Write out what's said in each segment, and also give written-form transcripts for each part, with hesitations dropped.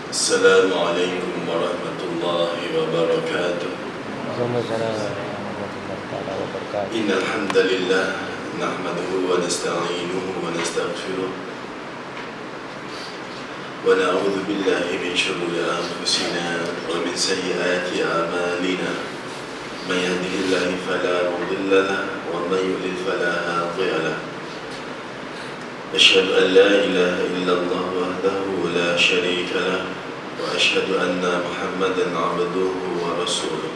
Assalamualaikum warahmatullahi wabarakatuh. Innal hamdalillah nahmaduhu wa nasta'inuhu wa nastaghfiruh wa na'udzu billahi min shururi anfusina wa min sayyiati a'malina. Man yahdihillahu fala mudilla lahu wa man yudlil fala hadiya lahu. Asyhadu an la ilaha illallah wahdahu la syarika lahu wa asyhadu anna Muhammadan 'abduhu wa rasuluh.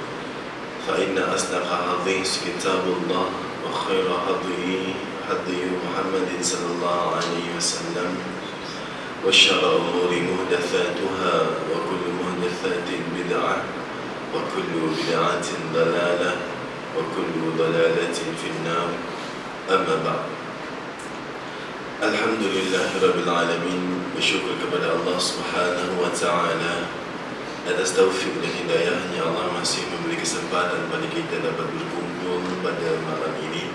Fa inna asdaqa hadits kitabullah wa khaira hadi Muhammadin sallallahu alaihi wasallam wa syarra umuri muhdatsatuha wa kullu muhdatsatin bid'ah wa kullu bid'atin dalalah wa kullu dalalatin fin-nar. Amma ba'd. Alhamdulillahirabbil alamin, bersyukur kepada Allah Subhanahu wa taala atas taufik dan hidayahnya. Allah masih memberi kesempatan pada kita dapat berkumpul pada malam ini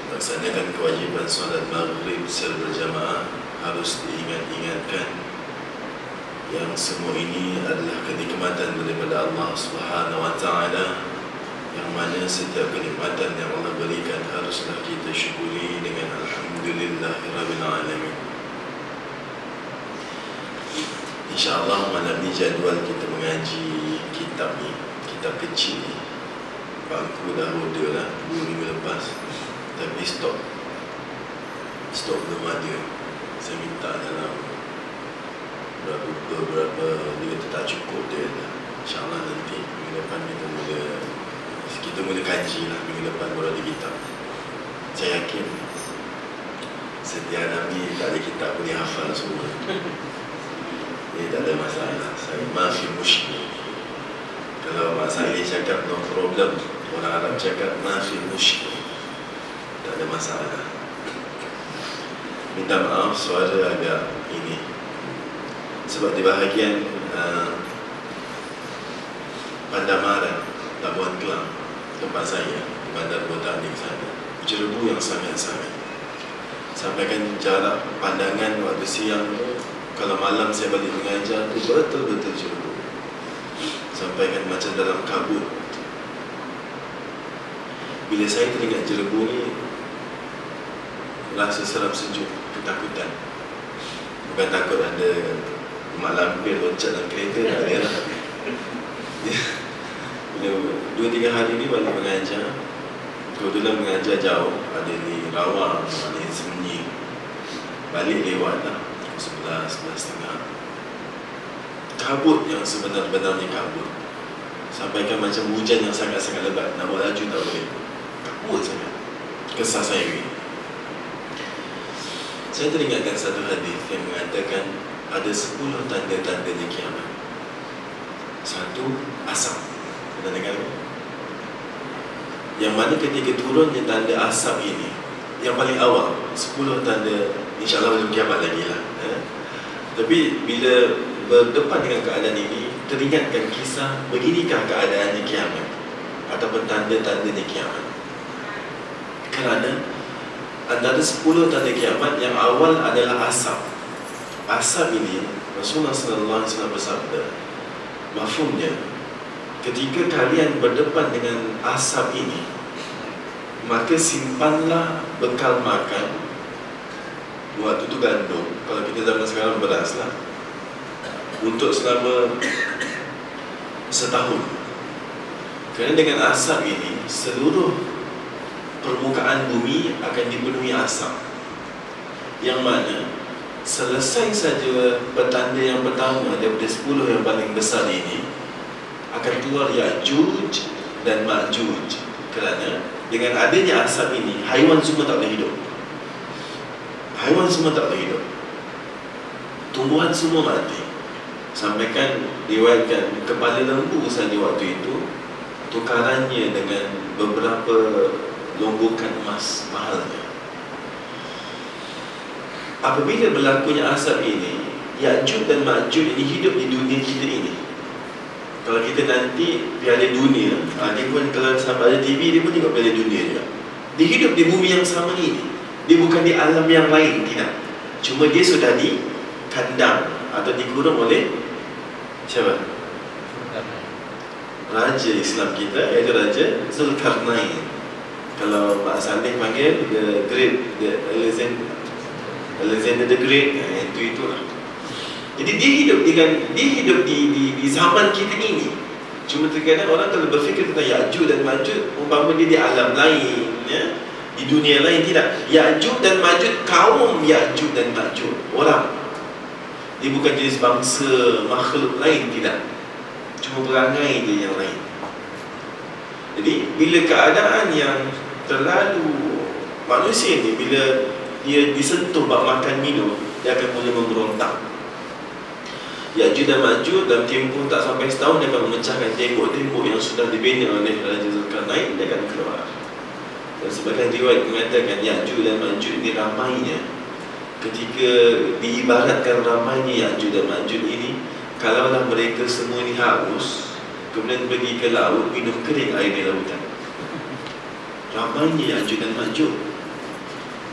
melaksanakan kewajiban solat maghrib secara berjamaah. Harus diingat-ingatkan yang semua ini adalah kenikmatan daripada Allah Subhanahu wa taala, yang mana setiap kenikmatan yang Allah berikan haruslah kita syukuri dengan alhamdulillahirabbil alamin. InsyaAllah malam ni jadual kita mengaji kitab ni, kitab kecil ni. Bangku dah order lah 2 minggu lepas, tapi stok belum ada. Saya minta dalam beberapa dia kata tak cukup dia lah. InsyaAllah nanti minggu depan kita mula kaji lah. Minggu depan baru ada kitab. Saya yakin setiap Nabi tak ada kitab boleh hafal semua. Ini tak ada masalah. Saya masih musyrik. Kalau Mak Saleh cakap no problem, orang Arab cakap masih musyrik, tak ada masalah. Minta maaf suara agak ini, sebab di bahagian Pandamaran, Labuan Kelang, tempat saya di Bandar Botanik sana, jerebu yang sangat-sangat. Sampaikan jarak pandangan waktu siang tu, kalau malam saya balik mengajar tu betul-betul jerebu. Sampaikan macam dalam kabut. Bila saya teringat jerebu ni, rasa seram sejuk, ketakutan. Bukan takut ada mak lampir loncat dalam kereta, tak ada lah. Bila 2-3 hari ni balik mengajar, kebetulan mengajar jauh, ada di Rawang, ada di Semenyi. Balik lewat lah 11:30. Kabut yang sebenar-benarnya kabut. Sampaikan macam hujan yang sangat-sangat lebat, nak buat laju tak boleh. Kabut sangat. Kesah saya ni. Saya teringatkan satu hadis yang mengatakan ada 10 tanda-tandanya kiamat. 1, asap. Pernah dengar? Yang mana ketika turunnya tanda asap ini, yang paling awal 10 tanda, insyaAllah belum kiamat lagi lah. Tapi bila berdepan dengan keadaan ini, teringatkan kisah beginikah keadaannya kiamat ataupun tanda-tandanya kiamat. Kerana antara 10 tanda kiamat yang awal adalah asap. Asap ini Rasulullah SAW bersabda, mafhumnya, ketika kalian berdepan dengan asap ini, maka simpanlah bekal makan. Waktu tu gandum, kalau kita zaman sekarang beras lah, untuk selama setahun. Kerana dengan asap ini, seluruh permukaan bumi akan dipenuhi asap, yang mana selesai saja petanda yang pertama daripada 10 yang paling besar ini, akan keluar Ya'juj dan Ma'juj. Kerana dengan adanya asap ini, haiwan semua tak boleh hidup. Haiwan semua tak boleh hidup, tumbuhan semua mati. Sampaikan riwayatkan kepala lembu saja waktu itu tukarannya dengan beberapa lombokan emas mahalnya. Apabila berlakunya asap ini, Ya'juj dan Ma'juj ini hidup di dunia kita ini. Kalau kita nanti Piala Dunia, dia pun kalau sampai ada TV, dia pun tengok Piala Dunia juga. Dia hidup di bumi yang sama ini. Dia bukan di alam yang lain, tidak. Cuma dia sudah di kandang atau dikurung oleh Siapa? Raja Islam kita, iaitu Raja Zulkarnain. Kalau Mak Saleh panggil the Great, the Alexander the Great, itulah. Jadi dia hidup di zaman kita ini. Cuma terkadang orang kalau berfikir tentang Ya'juj dan Ma'juj, umpama dia di alam lain, ya, di dunia lain. Tidak. Ya'juj dan Ma'juj, kaum Ya'juj dan Ma'juj, orang. Dia bukan jenis bangsa makhluk lain, tidak. Cuma perangai dia yang lain. Jadi bila keadaan yang terlalu, manusia ni bila dia disentuh bab makan minum, dia akan mula memberontak. Ya'juj dan Ma'juj dalam tempoh tak sampai setahun, dia akan memecahkan tembok-tembok yang sudah dibina oleh Raja Zulkarnain, dia akan keluar. Dan sebagian riwayat mengatakan Ya'juj dan Ma'juj ini ramainya. Ketika diibaratkan ramainya Ya'juj dan Ma'juj ini, kalaulah mereka semua ni haus, kemudian pergi ke laut, minum kering air di lautan. Ramainya Ya'juj dan Ma'juj.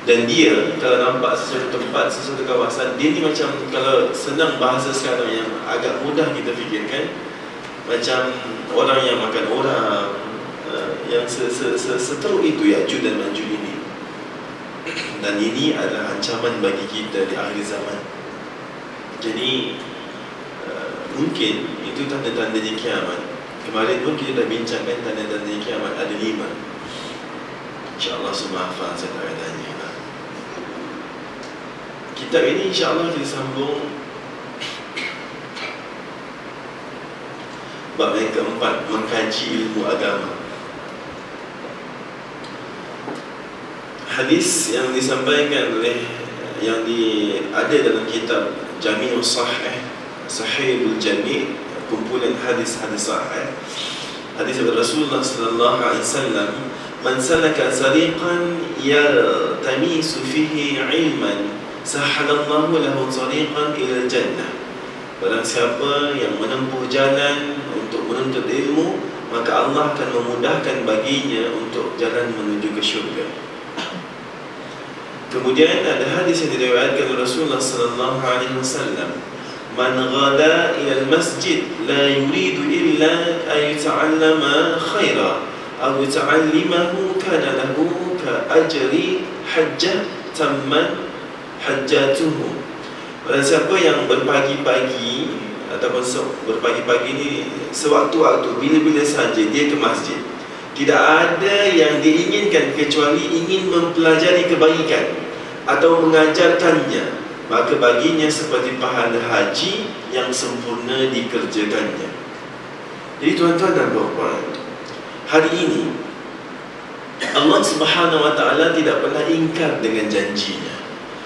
Dan dia, kalau nampak sesuatu tempat, sesuatu kawasan, dia ni macam, kalau senang bahasa sekarang yang agak mudah kita fikirkan, macam orang yang makan orang, yang seteruk itu Ya'juj dan Ma'juj ini. Dan ini adalah ancaman bagi kita di akhir zaman. Jadi mungkin itu tanda-tandanya kiamat. Kemarin pun kita dah bincangkan tanda-tandanya kiamat ada 5. InsyaAllah semua hafal, saya tak akan tanya. Kitab ini insyaAllah kita sambung bab yang keempat, mengkaji ilmu agama. Hadis yang disampaikan oleh ada dalam kitab Jami'us Sahih, Sahihul Jami', kumpulan hadis-hadis sahih. Hadis dari Rasulullah sallallahu alaihi wasallam, "Man salaka tariqan yaltamisu fihi 'ilman, sahalallahu lahu tariqan ila jannah." Barang siapa yang menempuh jalan untuk menuntut ilmu, maka Allah akan memudahkan baginya untuk jalan menuju ke syurga. Kemudian ada hadis yang diriwayatkan oleh Rasulullah sallallahu alaihi wasallam, "Man ghada ila al-masjid la yuridu illa an yata'allama khaira aw yata'allimahu kana lahu ka ajri hajjah tamman hajjatuhu." Barang siapa yang berpagi-pagi ataupun berpagi-pagi ni sewaktu-waktu, bila-bila saja dia ke masjid, tidak ada yang diinginkan kecuali ingin mempelajari kebaikan atau mengajarkannya, maka baginya seperti pahala haji yang sempurna dikerjakannya. Jadi tuan-tuan dan puan-puan, hari ini Allah Subhanahu Wa Taala tidak pernah ingkar dengan janjinya.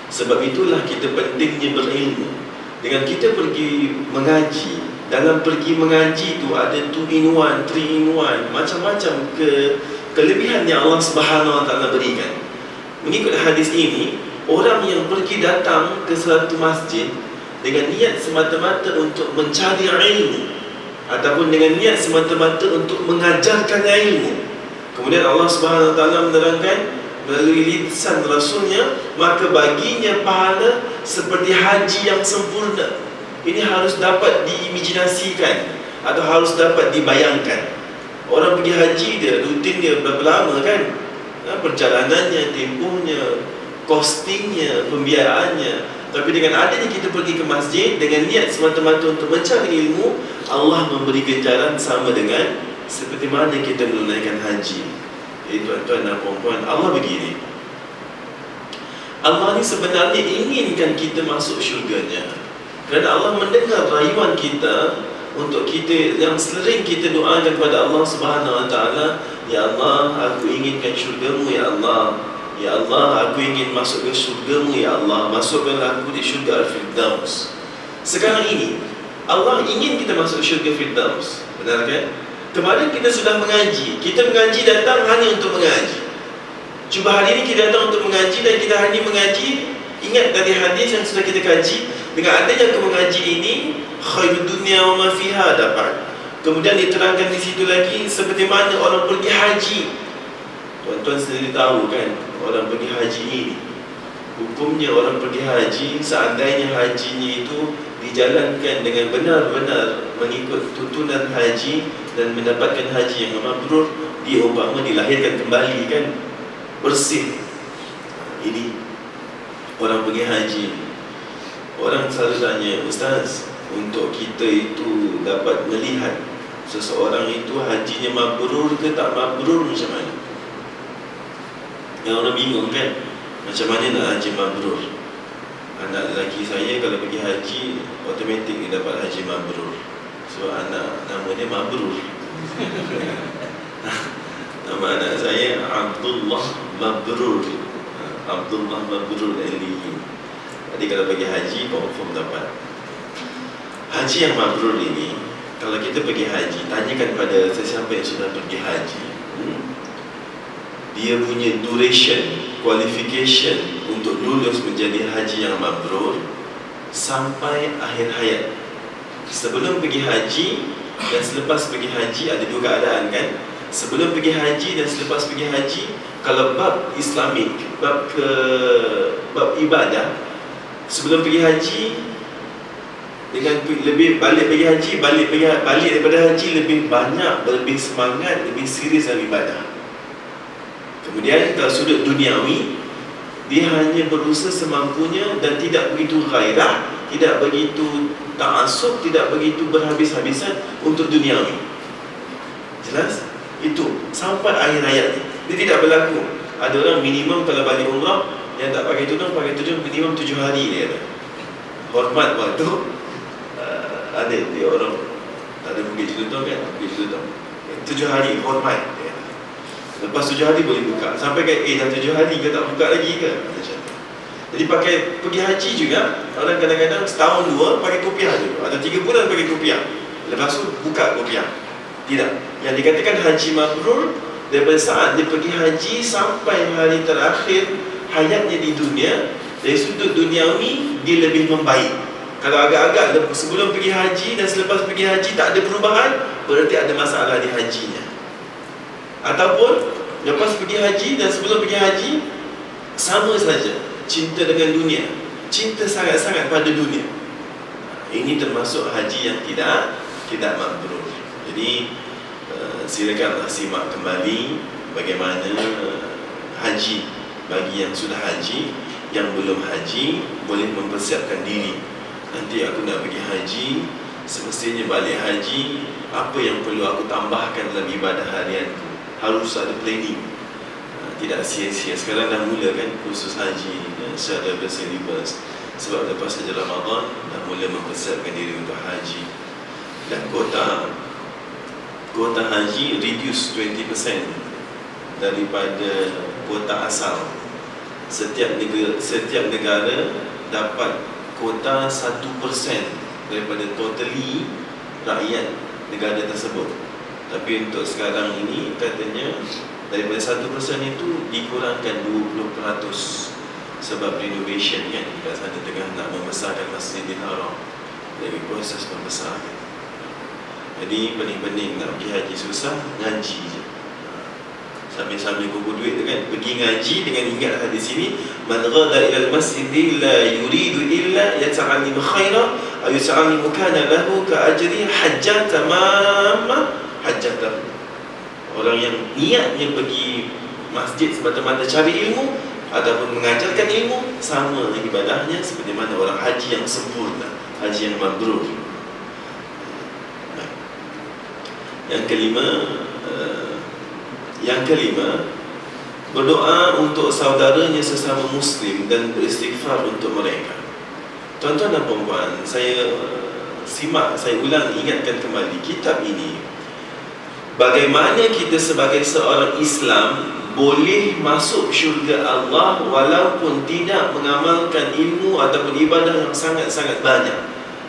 Sebab itulah kita pentingnya berilmu. Dengan kita pergi mengaji, dalam pergi mengaji tu ada 2-in-1, 3-in-1, macam-macam kelebihan yang Allah Subhanahu Wa Taala berikan. Mengikut hadis ini, orang yang pergi datang ke suatu masjid dengan niat semata-mata untuk mencari ilmu, ataupun dengan niat semata-mata untuk mengajarkan ilmu, kemudian Allah Subhanahu Wa Taala menerangkan melalui lisan Rasulnya, maka baginya pahala seperti haji yang sempurna. Ini harus dapat diimajinasikan atau harus dapat dibayangkan. Orang pergi haji, dia rutin dia berapa lama kan, perjalanannya, tempohnya, costingnya, pembiayaannya. Tapi dengan adanya kita pergi ke masjid dengan niat semata-mata untuk mencari ilmu, Allah memberi ganjaran sama dengan seperti mana kita menunaikan haji. Tuan-tuan dan puan-puan, Allah begini, Allah ni sebenarnya inginkan kita masuk syurganya. Kerana Allah mendengar rayuan kita, untuk kita yang sering kita doakan kepada Allah Subhanahu Wa Taala, "Ya Allah, aku inginkan syurgamu ya Allah. Ya Allah, aku ingin masuk ke syurgamu ya Allah. Masukkanlah aku di syurga Al-Firdaus." Sekarang ini Allah ingin kita masuk syurga Firdaus. Benar kan? Kemarin kita sudah mengaji. Kita mengaji datang hanya untuk mengaji. Cuba hari ini kita datang untuk mengaji dan kita hanya mengaji. Ingat dari hadis yang sudah kita kaji, dengan adanya ke mengaji ini, khairud dunia wa ma fiha dapat. Kemudian diterangkan di situ lagi seperti mana orang pergi haji. Tuan-tuan sendiri tahu kan, orang pergi haji ini, hukumnya orang pergi haji, seandainya hajinya itu dijalankan dengan benar-benar mengikut tuntunan haji dan mendapatkan haji yang mabrur, dia umpama dilahirkan kembali kan, bersih. Ini orang pergi haji, orang selalu tanya, Ustaz, untuk kita itu dapat melihat seseorang itu hajinya mabrur ke tak mabrur, macam mana? Yang orang bingung kan, macam mana nak haji mabrur? Anak lelaki saya kalau pergi haji, automatik dia dapat haji mabrur. Sebab anak nama dia Mabrur. Nama anak saya Abdullah Mabrur. Abdullah Mabrur Aliyin. Jadi kalau pergi haji, confirm dapat. Haji yang mabrur ini, kalau kita pergi haji, tanyakan pada sesiapa yang sudah pergi haji, dia punya duration, qualification untuk lulus menjadi haji yang mabrur sampai akhir hayat. Sebelum pergi haji dan selepas pergi haji ada dua keadaan kan. Sebelum pergi haji dan selepas pergi haji, kalau bab Islamik, bab ibadah, sebelum pergi haji dengan lebih balik pergi haji, balik daripada haji lebih banyak, lebih semangat, lebih serius dalam ibadah. Kemudian kalau sudut duniawi, dia hanya berusaha semampunya dan tidak begitu gairah, tidak begitu ta'assub, tidak begitu berhabis-habisan untuk duniawi. Jelas? Itu sampai akhir hayatnya. Dia tidak berlaku. Ada orang minimum kalau balik umrah yang tak pakai tudung minimum 7 hari dia ada. Hormat waktu ada dia orang tak ada pergi tudung kan, pergi tudung 7 hari hormat dia. Lepas 7 hari boleh buka. Sampai kan dah 7 hari ke tak buka lagi ke? Macam tu. Jadi pergi haji juga, orang kadang-kadang setahun dua pakai kopiah dulu, atau 3 bulan pakai kopiah, lepas tu buka kopiah. Tidak. Yang dikatakan haji mabrur, daripada saat dia pergi haji sampai hari terakhir hayatnya di dunia, dari sudut duniawi dia lebih membaik. Kalau agak-agak sebelum pergi haji dan selepas pergi haji tak ada perubahan, berarti ada masalah di hajinya. Ataupun lepas pergi haji dan sebelum pergi haji sama saja, cinta dengan dunia, cinta sangat-sangat pada dunia. Ini termasuk haji yang tidak mabrur. Jadi silakanlah simak kembali bagaimana haji bagi yang sudah haji. Yang belum haji boleh mempersiapkan diri. Nanti aku nak pergi haji, semestinya balik haji, apa yang perlu aku tambahkan dalam ibadah harianku? Harus ada planning. Tidak sia-sia. Sekarang dah mula kan kursus haji secara bersilibus. Sebab lepas saja Ramadan dah mula mempersiapkan diri untuk haji. Dan kuota haji reduce 20% daripada kuota asal. Setiap negara dapat kuota 1% daripada totally rakyat negara tersebut. Tapi untuk sekarang ini katanya daripada 1% itu dikurangkan 20% sebab renovation kan, kat sana tengah nak membesarkan Masjidil Haram, dari proses membesarkan. Jadi bening-bening nak pergi haji susah, ngaji je. Sambil-sambil kumpul duit tu kan, pergi ngaji dengan ingat hadis ini, man ghada ila al-masjid la yuridu illa yata'allimu khaira aw yata'allimu kana lahu ka ajri hajjah tamamah hajjah. Orang yang niatnya pergi masjid semata-mata cari ilmu ataupun mengajarkan ilmu, sama ibadahnya seperti mana orang haji yang sempurna, haji yang mabrur. Yang kelima, berdoa untuk saudaranya sesama Muslim dan beristighfar untuk mereka. Tuan-tuan dan puan-puan, saya ulang ingatkan kembali kitab ini. Bagaimana kita sebagai seorang Islam boleh masuk syurga Allah walaupun tidak mengamalkan ilmu ataupun ibadah yang sangat-sangat banyak.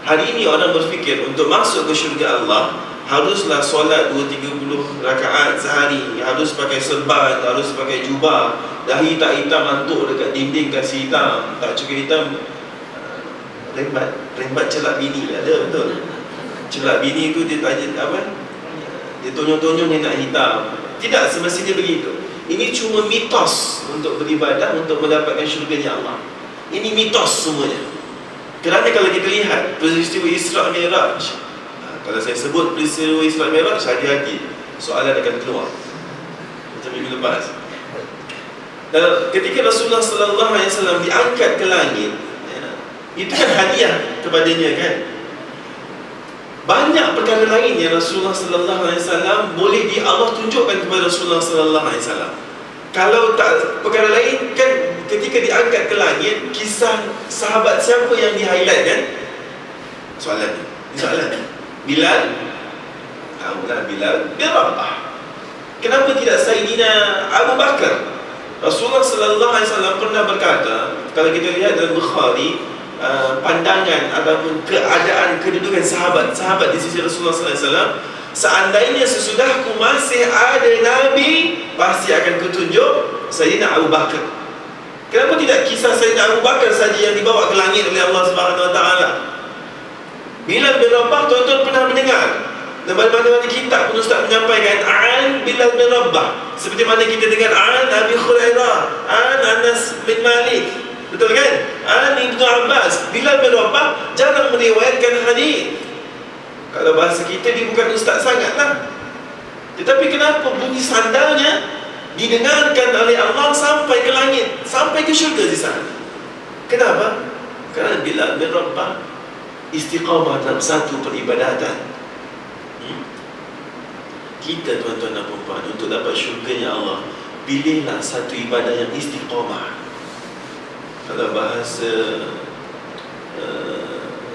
Hari ini orang berfikir untuk masuk ke syurga Allah haruslah solat 2-30 rakaat sehari, harus pakai serban, harus pakai jubah, dahi tak hitam mantuk dekat dinding kasih hitam, tak cukup hitam rembat celak bini ada, betul. Celak bini tu dia tanya apa? Dia tonyo-tonyo ni nak hitam. Tidak semestinya begitu. Ini cuma mitos untuk beribadah, untuk mendapatkan syurganya Allah. Ini mitos semuanya. Kerana kalau kita lihat peristiwa Isra' Mi'raj, kalau saya sebut peristiwa Isra' Mi'raj, hati-hati, soalan akan keluar macam minggu lepas. Dan ketika Rasulullah sallallahu alaihi wasallam diangkat ke langit, itu kan hadiah kepadanya kan. Banyak perkara lain yang Rasulullah sallallahu alaihi wasallam boleh Allah tunjukkan kepada Rasulullah sallallahu alaihi wasallam. Kalau tak perkara lain kan, ketika diangkat ke langit, kisah sahabat siapa yang di-highlight kan? Soalan ni. Bilal. Tahulah Bilal bin Rabah. Kenapa tidak Sayyidina Abu Bakar? Rasulullah sallallahu alaihi wasallam pernah berkata, kalau kita lihat dalam Bukhari, pandangan ataupun keadaan kedudukan sahabat di sisi Rasulullah sallallahu alaihi wasallam, seandainya sesudahku masih ada Nabi, pasti akan kutunjuk Sayyidina Abu Bakar. Kenapa tidak kisah Sayyidina Abu Bakar saja yang dibawa ke langit oleh Allah Subhanahu Wa Taala? Bilal bin Rabah, tuan-tuan pernah mendengar, dan mana-mana kitab pun Ustaz menyampaikan An Bilal bin Rabah, seperti mana kita dengar An Abi Hurairah, An Anas bin Malik, betul kan? An Ibnu Abbas. Bilal bin Rabah jarang meriwayatkan hadis. Kalau bahasa kita, dia bukan ustaz sangat lah. Tetapi kenapa bunyi sandalnya didengarkan oleh Allah sampai ke langit, sampai ke syurga di sana? Kenapa? Kerana Bilal bin Rabah istiqamah dalam satu peribadatan. Kita tuan-tuan dan puan-puan, untuk dapat syurganya Allah, pilihlah satu ibadah yang istiqamah. Kalau bahasa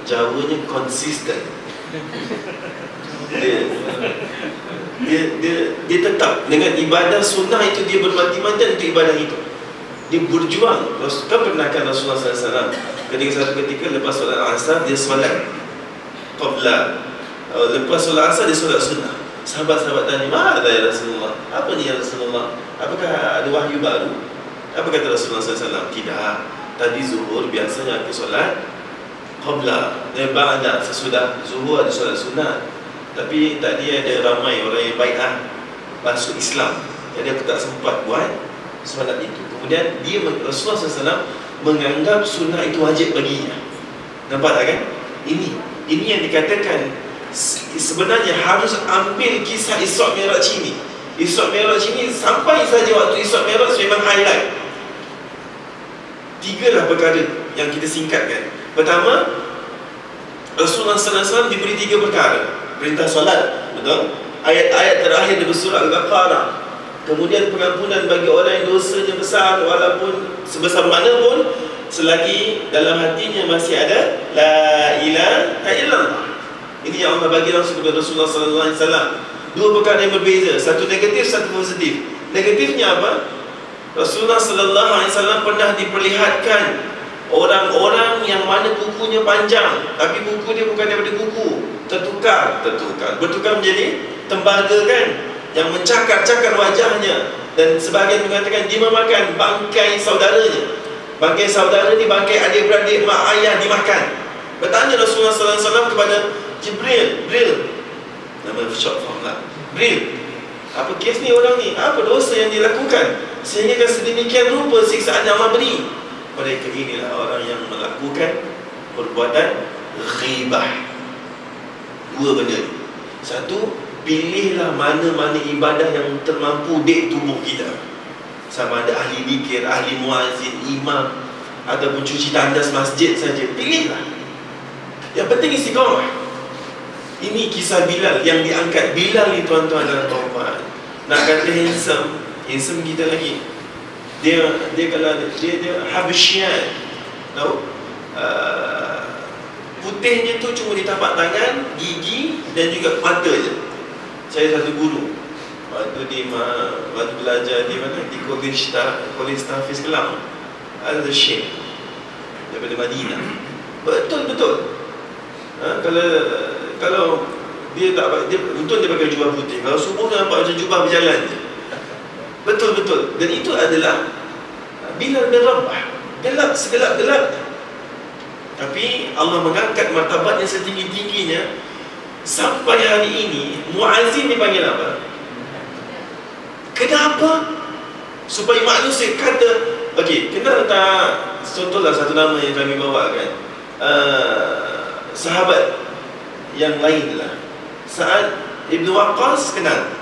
Jawanya konsisten. Dia tetap dengan ibadah sunnah itu, dia bermati-matian untuk ibadah itu. Dia berjuang. Kan pernah kan Rasulullah SAW ketika satu ketika lepas solat asar, dia solat qabla, lepas solat asar dia solat sunnah. Sahabat-sahabat tanya, "Mana ya Rasulullah? Apa ni ya Rasulullah? Apakah ada wahyu baru?" Apa kata Rasulullah SAW? Tidak. Tadi zuhur biasanya aku solat qabla, dan ba'da, sesudah zuhur ada solat sunat. Tapi tadi ada ramai orang yang bai'ah masuk Islam, jadi aku tak sempat buat solat itu. Kemudian Rasulullah SAW menganggap sunnah itu wajib baginya. Nampak tak kan? Ini yang dikatakan sebenarnya harus ambil kisah Isra' Mi'raj ini. Isra' Mi'raj ini sampai saja waktu Isra' Mi'raj memang highlight. 3 lah perkara yang kita singkatkan. Pertama, Rasulullah SAW diberi 3 perkara. Perintah solat, betul? Ayat-ayat terakhir dari surah Al-Baqarah. Kemudian pengampunan bagi orang yang dosanya besar, walaupun sebesar mana pun, selagi dalam hatinya masih ada La ilaha illallah. Ini yang Allah bagi langsung kepada Rasulullah SAW. 2 perkara yang berbeza, satu negatif, satu positif. Negatifnya apa? Rasulullah SAW pernah diperlihatkan orang-orang yang mana kukunya panjang, tapi kuku dia bukan daripada kuku, bertukar menjadi tembaga kan, yang mencakar-cakar wajahnya. Dan sebahagian mengatakan dia memakan bangkai saudaranya. Bangkai saudara ni, bangkai adik-beradik mak ayah dimakan. Bertanya Rasulullah SAW kepada Jibril, nama short form lah, Jibril, apa kes ni orang ni? Apa dosa yang dilakukan sehingga sedemikian rupa siksaan yang Allah beri? Mereka inilah orang yang melakukan perbuatan ghibah. 2 benda ni. Satu, pilihlah mana-mana ibadah yang termampu dek tubuh kita. Sama ada ahli zikir, ahli muazzin, imam, ataupun cuci tandas masjid saja. Pilihlah. Yang penting istiqamah. Ini kisah Bilal yang diangkat. Bilal ni tuan-tuan dan puan-puan, nak kata handsome kita lagi. Dia kalau dia Habsyian, tahu? Putihnya tu cuma di tapak tangan, gigi dan juga mata je. Saya satu guru waktu belajar di mana, di College Tahfiz Kelang, Al-Syekh daripada Madinah. Betul-betul. Kalau dia tak, untung dia pakai jubah putih. Kalau subuh nampak macam jubah berjalan je. Betul-betul. Dan itu adalah Bilal bin Rabah. Gelap, segelap-gelap. Tapi Allah mengangkat martabatnya setinggi-tingginya. Sampai hari ini muazzin dipanggil apa? Kenapa? Supaya manusia kata, okey, kenal tak, contohlah satu nama yang kami bawakan, sahabat yang lain lah. Sa'ad Ibn Waqqas kenal.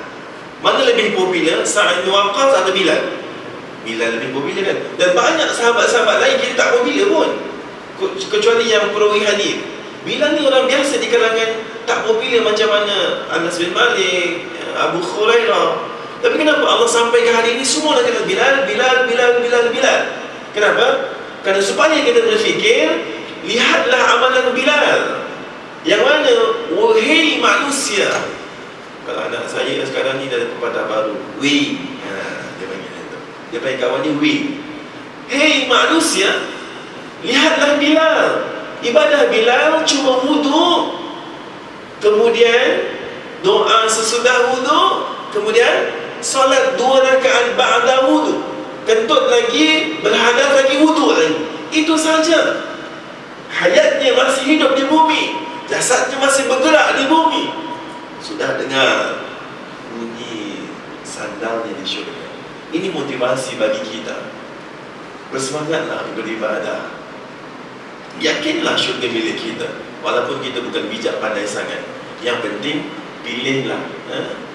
Mana lebih popular, Sa'ad Ibn Waqqas atau Bilal? Bilal lebih popular kan. Dan banyak sahabat-sahabat lain kita tak popular pun, kecuali yang perawi hadis. Bilal ni orang biasa di kalangan, tak popular macam mana Anas bin Malik, Abu Hurairah. Tapi kenapa Allah sampai ke hari ini semua nak kenal Bilal, Bilal, Bilal, Bilal, Bilal? Kenapa? Kerana supaya kita berfikir, lihatlah amalan Bilal. Yang mana, wahai manusia. Kalau anak saya sekarang ni dah ada pepatah baru, we, dia panggil itu. Dia panggil kawan ni we. Hei manusia, lihatlah Bilal. Ibadah Bilal cuma wudu, kemudian doa sesudah wudu, kemudian solat 2 rakaat ba'da wudu, kentut lagi, berhadas lagi, wudu lagi. Itu saja. Hayatnya masih hidup di bumi, jasadnya masih bergerak di bumi. Sudah dengar bunyi sandalnya di syurga. Ini motivasi bagi kita. Bersemangatlah beribadah. Yakinlah syurga milik kita, walaupun kita bukan bijak pandai sangat. Yang penting pilihlah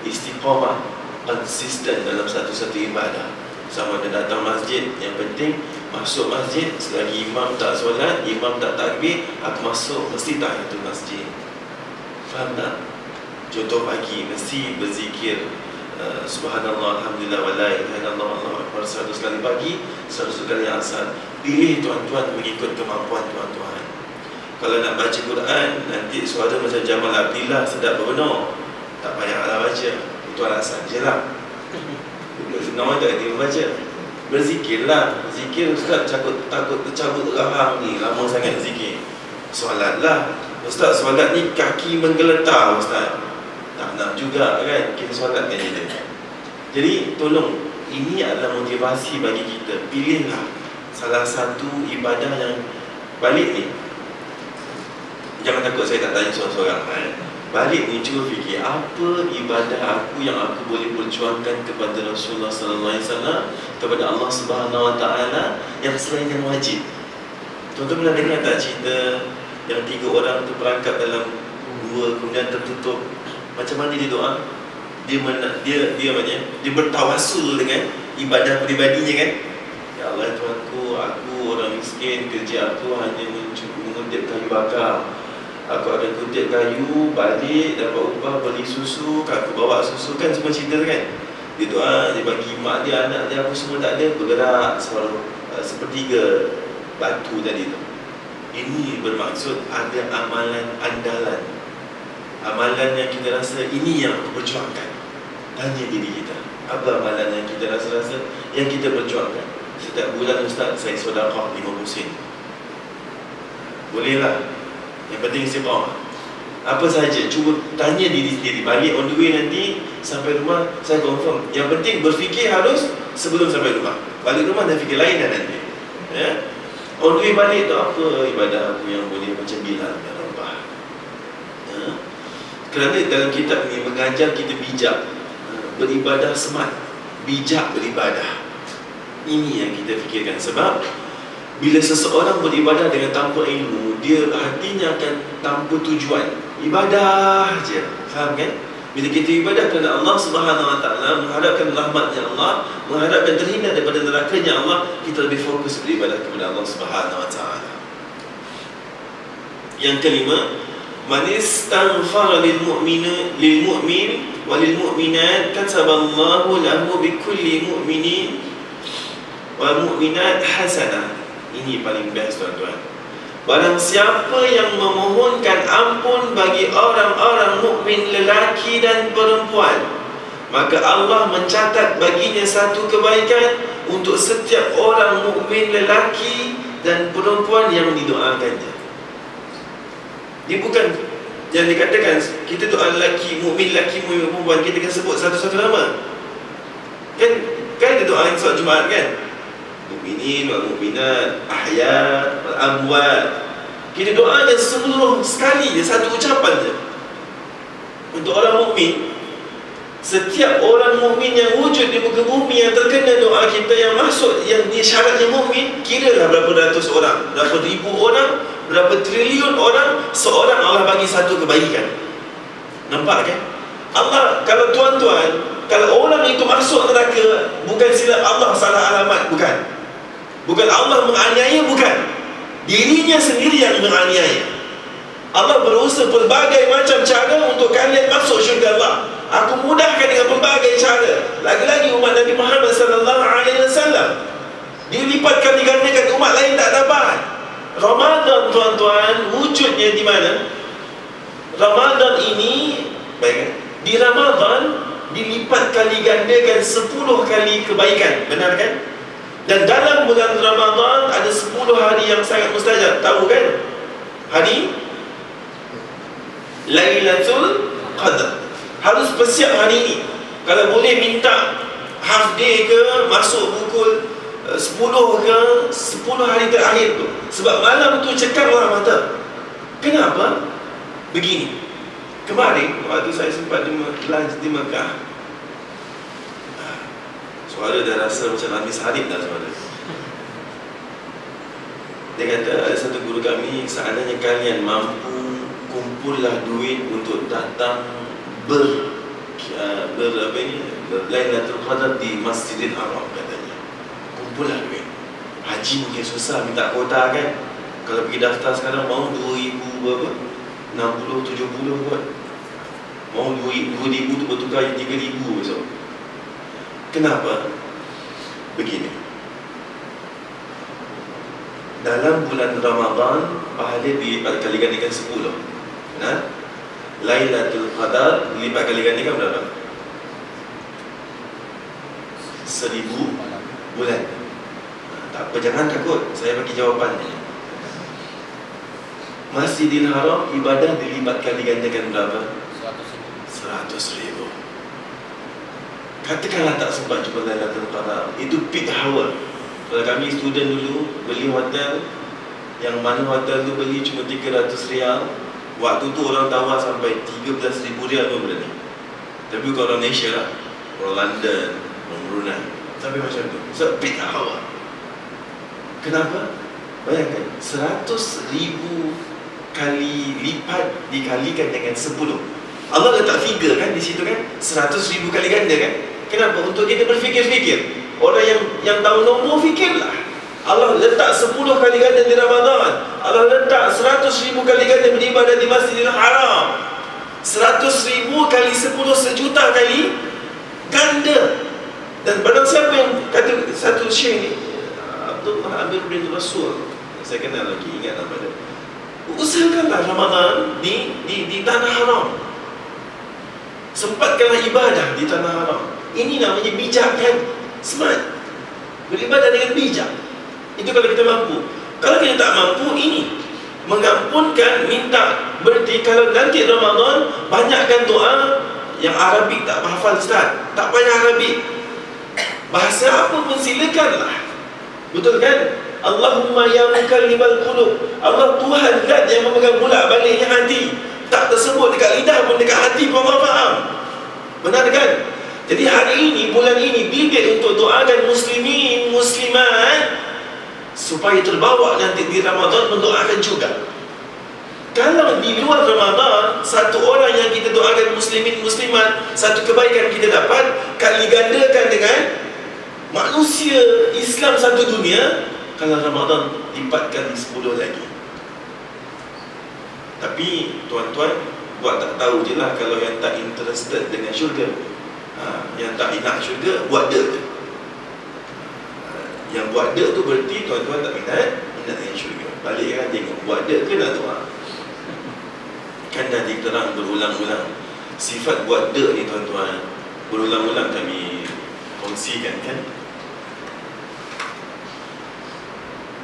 istiqamah, konsisten dalam satu-satu ibadah. Sama ada datang masjid, yang penting masuk masjid, selagi imam tak solat, imam tak takbir, aku masuk mesti tahiyatul masjid. Faham tak? Contoh pagi mesti berzikir subhanallah, alhamdulillah, wa la ilaha illallah, Allahu akbar 100 kali pagi, 100 kali asar. Pilih tuan-tuan mengikut kemampuan tuan-tuan. Kalau nak baca Quran, nanti suara macam Jamal Abdillah sedap berbeno, tak payahlah baca, itu alasan je lah. Senang tak dia membaca. Berzikirlah. Zikir Ustaz takut tercabut rahang ni, lama sangat zikir. Solatlah Ustaz, solat ni kaki menggeletar Ustaz, tak nak juga kan, kita solat kan kita. Jadi tolong, ini adalah motivasi bagi kita. Pilihlah salah satu ibadah yang balik ni. Jangan takut saya tak tanya seorang-seorang. Balik ni cuba fikir, apa ibadah aku yang aku boleh perjuangkan kepada Rasulullah sallallahu alaihi wasallam, kepada Allah Subhanahu wa taala, yang selain yang wajib. Tuan-tuan pernah dengar tak cerita yang 3 orang tu berangkat dalam gua, kemudian tertutup? Macam mana dia doa? Dia bertawasul dengan ibadah peribadinya kan. Ya Allah Tuhanku, aku orang miskin, kerja aku hanya mengutip kayu bakar. Aku akan kutip kayu, balik, dapat upah, beli susu, aku bawa susu, kan semua cerita kan. Dia doa, dia bagi mak dia, anak dia, aku semua tak ada, bergerak sepertiga batu tadi tu. Ini bermaksud ada amalan andalan, amalan yang kita rasa ini yang aku perjuangkan. Tanya diri kita, apa amalan yang kita rasa-rasa yang kita perjuangkan? Setiap bulan Ustaz, saya sedekah 50 sen. Bolehlah. Yang penting istiqamah. Apa sahaja, cuba tanya diri sendiri. Balik on the way nanti, sampai rumah, saya confirm. Yang penting berfikir harus sebelum sampai rumah. Balik rumah dah fikir lain dah nanti. Ya? On the way balik tu, apa ibadah aku yang boleh macam Bilal dan Rabah. Ya? Kerana dalam kitab ni mengajar kita bijak beribadah smart, bijak beribadah. Ini yang kita fikirkan. Sebab bila seseorang beribadah dengan tanpa ilmu, dia hatinya akan tanpa tujuan, ibadah je. Faham kan? Bila kita ibadah kerana Allah Subhanahu wa taala, mengharapkan rahmatnya Allah, mengharapkan terhindar daripada nerakanya Allah, kita lebih fokus beribadah kepada Allah Subhanahu wa taala. Yang kelima, man istaghfara lil mu'min walil mu'minat kataballahu lahu bikulli mu'minin wa mu'minat hasanah. Ini paling best tuan-tuan. Barang siapa yang memohonkan ampun bagi orang-orang mukmin lelaki dan perempuan, maka Allah mencatat baginya satu kebaikan untuk setiap orang mukmin lelaki dan perempuan yang didoakannya. Dia bukan yang dikatakan kita doa lelaki, mukmin lelaki, mukmin perempuan, kita akan sebut satu-satu nama. Kan ada doa yang solat Jumaat kan? Mukminin wal mukminat, ahya wal amwat. Kita doa dan seluruh sekali je, satu ucapan je. Untuk orang mukmin, setiap orang mukmin yang wujud di muka bumi yang terkena doa kita, yang masuk, yang dia syaratnya mukmin, kiralah berapa ratus orang, berapa ribu orang, berapa triliun orang, seorang Allah bagi satu kebaikan. Nampak kan? Allah, kalau tuan-tuan, kalau orang itu masuk neraka, bukan silap Allah salah alamat, bukan. Bukan Allah menganiaya, bukan. Dirinya sendiri yang menganiaya. Allah berusaha pelbagai macam cara untuk kalian masuk syurga Allah. Aku mudahkan dengan pelbagai cara. Lagi-lagi umat Nabi Muhammad SAW dilipat kali gandakan, umat lain tak dapat. Ramadan tuan-tuan, wujudnya di mana? Ramadan ini, baik, di Ramadan dilipat kali gandakan 10 kali kebaikan. Benar kan? Dan dalam bulan Ramadan ada 10 hari yang sangat mustajab. Tahu kan? Hari Lailatul Qadar. Harus bersiap hari ini. Kalau boleh minta half day ke, masuk pukul 10 ke, 10 hari terakhir tu. Sebab malam tu cekarlah mata. Kenapa? Begini. Kemarin waktu saya sempat lunch di Mekah, suara dah rasa macam Nabi Sarip dah suara. Dia kata, ada satu guru kami, seandainya kalian mampu, kumpullah duit untuk datang Lailatul Qadar di Masjidil Haram, katanya. Kumpullah duit. Haji mungkin susah, minta kuota kan. Kalau pergi daftar sekarang mau 2,000 berapa? 60, 70 kot. Mau 2,000 tu bertukar 3,000 besok. Kenapa? Begini. Dalam bulan Ramadan, pahala dilipat kali gandakan 10. Benar? Lailatul Qadar dilipat kali gandakan berapa? 1,000 bulan. Tak apa, jangan takut, saya bagi jawapannya. Masjidil Haram ibadah dilipat kali gandakan berapa? 100,000. Katakanlah tak sempat jumpa Lailatul Qadar, itu peak hour. Kalau kami student dulu beli hotel, yang mana hotel tu beli cuma 300 rial, waktu tu orang tawar sampai 13,000 rial pun berani. Tapi kalau orang Malaysia lah, orang London, orang Brunei, sampai macam tu. So peak hour. Kenapa? Bayangkan 100,000 kali lipat dikalikan dengan 10. Allah letak figure kan di situ kan, 100,000 kali ganda kan. Kenapa? Untuk kita berfikir-fikir. Orang yang tahu nombor, fikirlah. Allah letak 10 kali ganda di Ramadan. Allah letak 100,000 kali ganda beribadah di Masjidil Haram. 100,000 kali 10, 1,000,000 kali ganda. Dan barang siapa yang kata satu syekh ni, Abdullah Amir bin Rasul, saya kenal lagi, ingat nama dia. Usahakanlah Ramadan di tanah haram. Sempatkanlah ibadah di tanah haram. Ini namanya bijak kan? Smart. Beribadah dengan bijak. Itu kalau kita mampu. Kalau kita tak mampu, ini mengampunkan, minta. Berarti kalau nanti Ramadan, banyakkan doa yang Arabik tak hafal Ustaz, tak payah Arabik, bahasa apa pun silakanlah. Betul kan? Allahumma ya mukallibal qulub. Allah Tuhan zat yang memegang bolak baliknya hati. Tak tersebut dekat lidah pun, dekat hati pun Allah faham. Benar kan? Jadi hari ini, bulan ini, bidik untuk doakan muslimin, muslimat, supaya terbawa nanti di Ramadan mendoakan juga. Kalau di luar Ramadan, satu orang yang kita doakan muslimin, muslimat, satu kebaikan kita dapat, kali gandakan dengan manusia Islam satu dunia. Kalau Ramadan lipatkan 10 lagi. Tapi tuan-tuan, buat tak tahu je lah. Kalau yang tak interested dengan syurga, yang tak nak syurga, buat dek je. Yang buat dek tu berarti tuan-tuan tak minat dengan syurga. Balik kan tengok, buat dek ke nak doa? Kan dah diterang berulang-ulang. Sifat buat dek ni tuan-tuan, berulang-ulang kami kongsikan kan.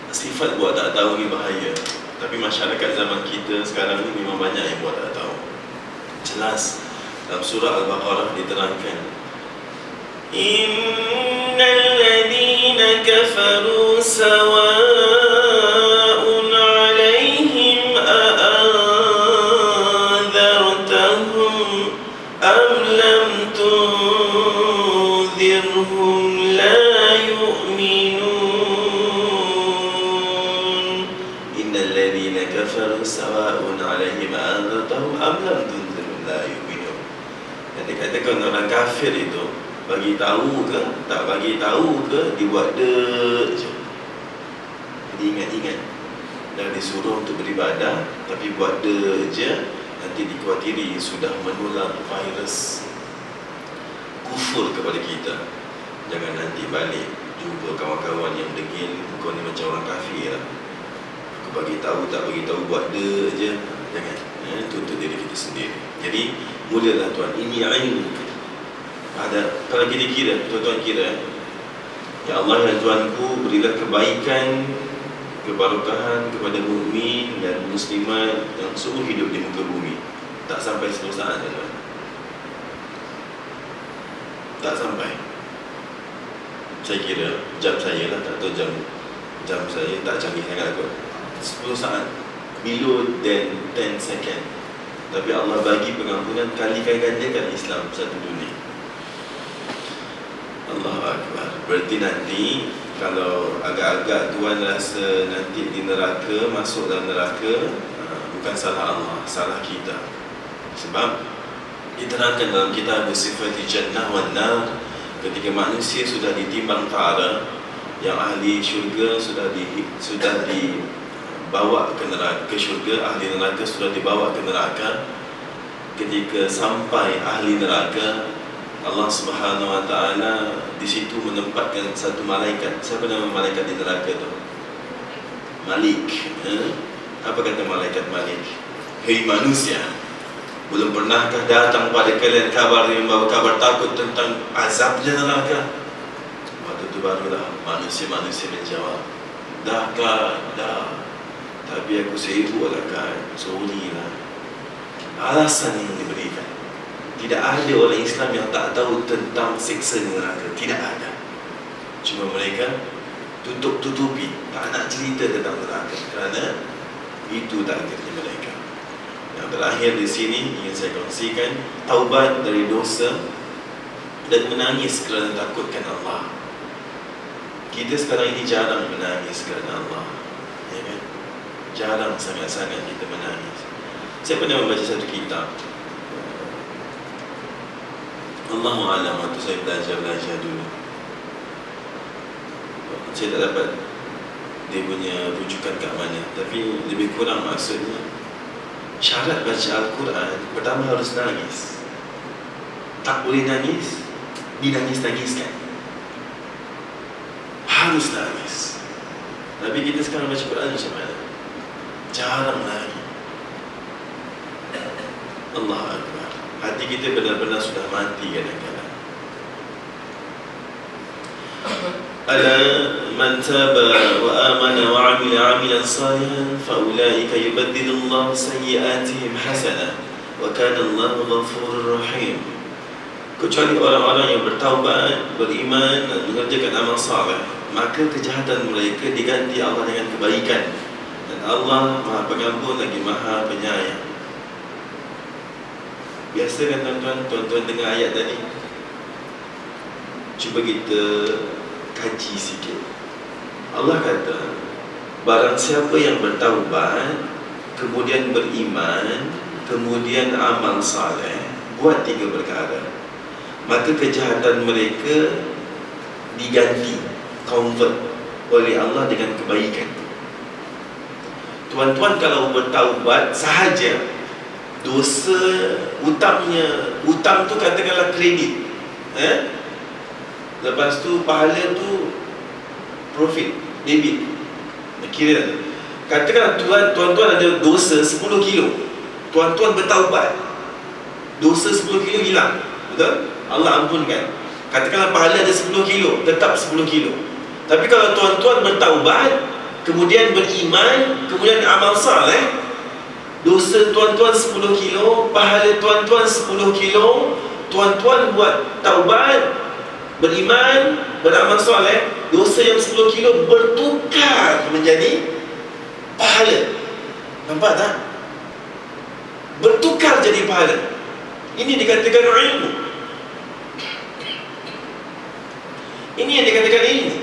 Sifat buat tak tahu ni bahaya. Tapi masyarakat zaman kita sekarang ni memang banyak yang buat tak tahu. Jelas dalam surah Al-Baqarah diterangkan, Innal ladhina kafaru sawa'un 'alaihim a'anzartahum am lam tunzirhum la yu'minun. Katakan orang kafir itu bagi tahu ke, tak bagi tahu ke, dibuat dek je. Jadi ingat-ingat, dah disuruh untuk beribadah tapi buat dek je, nanti dikuatiri sudah menular virus kufur kepada kita. Jangan nanti balik jumpa kawan-kawan yang degil, kau ni macam orang kafir lah, aku bagi tahu tak bagi tahu, buat dek je. Jangan, tuntut diri kita sendiri. Jadi mulalah tuan, ini ilmu. Ada, kalau kita kira, tuan-tuan kira, ya Allah ya Tuanku, berilah kebaikan, keberkahan kepada mukmin dan muslimat yang seumur hidup di muka bumi. Tak sampai 10 saat, tuan. Tak sampai. Saya kira jam saya lah, tak tahu jam saya tak canggih sangat kot. 10 saat, below than 10 second. Tapi Allah bagi pengampunan kali-kali gandakan Islam satu dunia. Allahu Akbar. Berarti nanti kalau agak-agak tuan rasa nanti di neraka, masuk dalam neraka, bukan salah Allah, salah kita. Sebab diterangkan dalam kitab Sifati Jannah wan Nar, ketika manusia sudah ditimbang ta'ala, yang ahli syurga sudah dibawa ke neraka, ke syurga, ahli neraka sudah dibawa ke neraka. Ketika sampai ahli neraka, Allah Subhanahu Wa Taala di situ menempatkan satu malaikat. Siapa nama malaikat di neraka itu? Malik. Apa kata malaikat Malik? Hei manusia, belum pernahkah datang pada kalian kabar yang membawa kabar takut tentang azabnya neraka? Waktu itu barulah manusia-manusia menjawab, dah kan, dah. Tapi aku sibuk lah kan, sorry lah. Alasan yang diberikan. Tidak ada orang Islam yang tak tahu tentang siksa neraka. Tidak ada. Cuma mereka tutup-tutupi, tak nak cerita tentang neraka, kerana itu takdirnya mereka. Yang terakhir di sini ingin saya kongsikan, taubat dari dosa dan menangis kerana takutkan Allah. Kita sekarang ini jarang menangis kerana Allah, ya kan? Jarang sangat-sangat kita menangis. Saya pernah membaca satu kitab, Allahu a'lam, waktu saya belajar dulu, saya tak dapat dia punya rujukan kat mana, tapi lebih kurang maksudnya syarat baca Al-Quran pertama harus nangis. Tak boleh nangis, dinangis-nangiskan. Harus nangis. Tapi kita sekarang baca Quran macam mana? Jarang lagi. Allah Akbar. Hati kita benar-benar sudah mati kadang-kadang. Ala man taba wa amana wa amila amalan salihan fa ulaika yubaddilullahu sayyi'atihim hasanah wa kana Allahu ghafurur rahim. Kecuali orang-orang yang bertaubat, beriman dan mengerjakan amal saleh, maka kejahatan mereka diganti Allah dengan kebaikan, dan Allah Maha Pengampun lagi Maha Penyayang. Biasa kan tuan-tuan dengar ayat tadi? Cuba kita kaji sikit. Allah kata, barang siapa yang bertaubat, kemudian beriman, kemudian amal saleh, buat 3 perkara, maka kejahatan mereka diganti, convert oleh Allah dengan kebaikan. Tuan-tuan kalau bertaubat sahaja, dosa utang tu katakanlah kredit, lepas tu pahala tu profit, debit, kira katakanlah tuan-tuan ada dosa 10 kilo, tuan-tuan bertaubat, dosa 10 kilo hilang, betul? Allah ampunkan. Katakanlah pahala ada 10 kilo, tetap 10 kilo. Tapi kalau tuan-tuan bertaubat, kemudian beriman, kemudian amal saleh, dosa tuan-tuan 10 kilo, pahala tuan-tuan 10 kilo. Tuan-tuan buat taubat, beriman, beramal soleh, dosa yang 10 kilo bertukar menjadi pahala. Nampak tak? Bertukar jadi pahala. Ini dikatakan ilmu. Ini yang dikatakan ilmu.